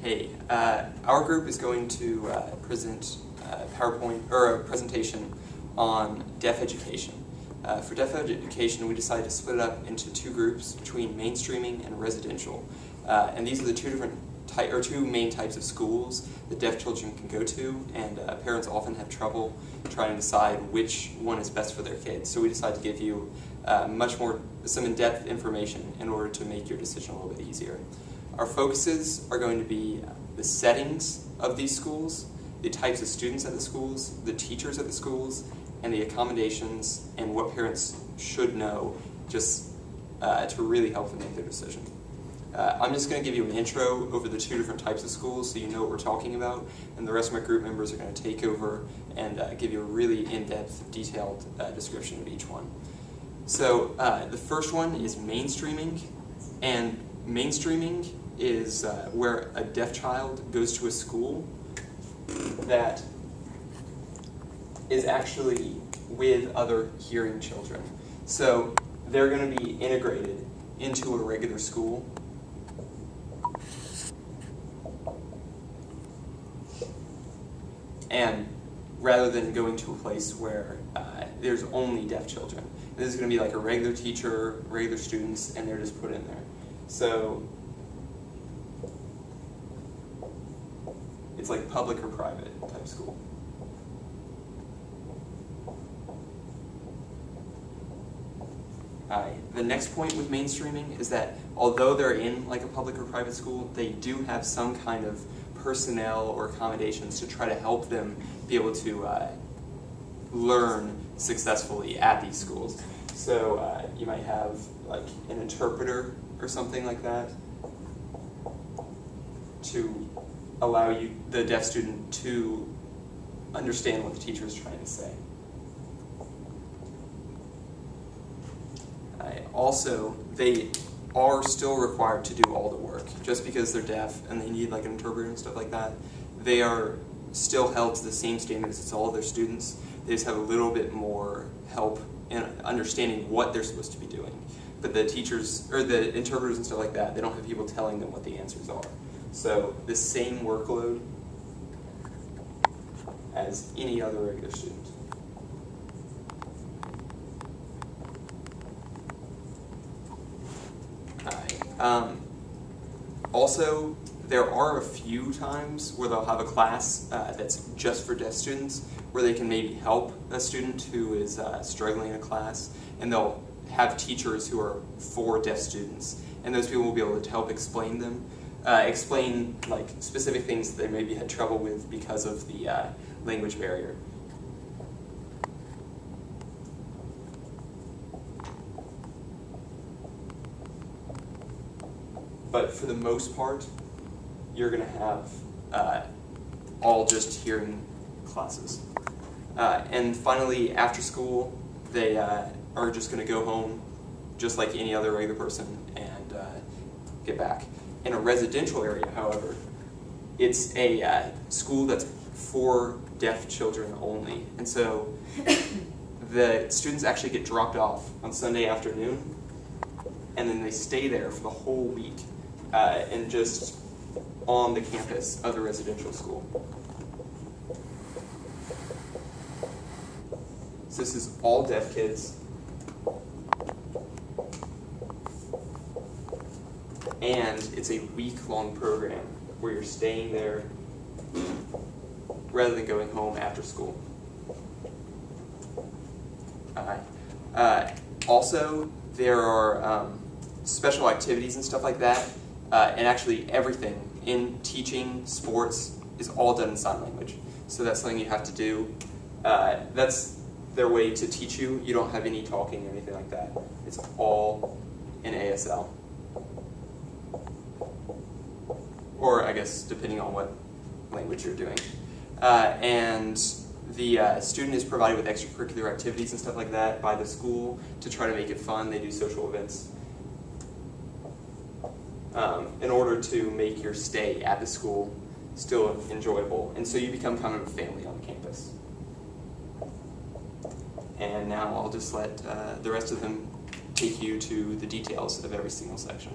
Hey, our group is going to present PowerPoint or a presentation on deaf education. For deaf education, we decided to split it up into two groups between mainstreaming and residential. And these are the two main types of schools that deaf children can go to, and parents often have trouble trying to decide which one is best for their kids. So we decided to give you some in-depth information in order to make your decision a little bit easier. Our focuses are going to be the settings of these schools, the types of students at the schools, the teachers at the schools, and the accommodations and what parents should know just to really help them make their decision. I'm just going to give you an intro over the two different types of schools so you know what we're talking about, and the rest of my group members are going to take over and give you a really in-depth, detailed description of each one. So the first one is mainstreaming, and mainstreaming is where a deaf child goes to a school that is actually with other hearing children. So they're going to be integrated into a regular school. And rather than going to a place where there's only deaf children. This is going to be like a regular teacher, regular students, and they're just put in there. So it's like public or private type school. The next point with mainstreaming is that although they're in like a public or private school, they do have some kind of personnel or accommodations to try to help them be able to learn successfully at these schools. So you might have like an interpreter or something like that to allow the deaf student to understand what the teacher is trying to say. Also, they are still required to do all the work. Just because they're deaf and they need like an interpreter and stuff like that, they are still held to the same standards as all of their students. They just have a little bit more help in understanding what they're supposed to be doing. But the teachers, or the interpreters and stuff like that, they don't have people telling them what the answers are. So the same workload as any other regular student. Also, there are a few times where they'll have a class that's just for deaf students, where they can maybe help a student who is struggling in a class, and they'll have teachers who are for deaf students, and those people will be able to help explain like specific things that they maybe had trouble with because of the language barrier. But for the most part, you're going to have all just hearing classes. And finally, after school, they are just going to go home just like any other regular person and get back. In a residential area, however, it's a school that's for deaf children only. And so the students actually get dropped off on Sunday afternoon, and then they stay there for the whole week. And just on the campus of the residential school. So this is all deaf kids. And it's a week-long program where you're staying there rather than going home after school. Also, there are special activities and stuff like that. And actually everything in teaching, sports, is all done in sign language. So that's something you have to do. That's their way to teach you. You don't have any talking or anything like that. It's all in ASL. Or I guess depending on what language you're doing. And the student is provided with extracurricular activities and stuff like that by the school to try to make it fun. They do social events. In order to make your stay at the school still enjoyable. And so you become kind of a family on campus. And now I'll just let the rest of them take you to the details of every single section.